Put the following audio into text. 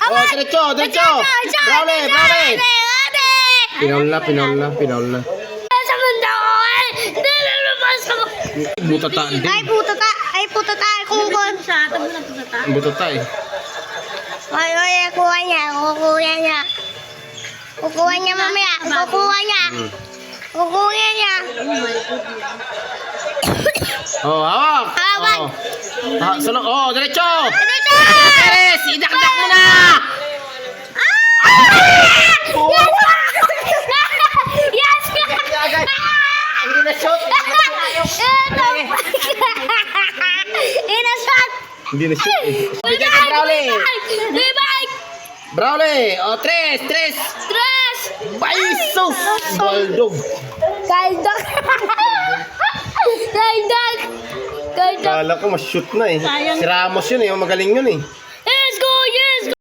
Oh, diretso, diretso. Brawley, Brawley. Pinaul na. Sa mundo ko eh. Nilulubos ako. Butata din. Ay putata. Kukon. Butata eh. Ay, kukuha niya. Kukuha niya mamaya. Kukuha niya. Oh, hawak. Hawak. Oh. Sunod. Oh, diretso. Diretso! Teres, idakdak mo na. Yes! Hindi na shoot. Inasat! Hindi na shoot. Bigyan ka, Brawley. Bye-bye! Brawley. Oh, tres. Stress! Baiso. Goldog. Kaldog! Kala ko mas shoot na eh. Si Ramos yun eh. Magaling yun eh.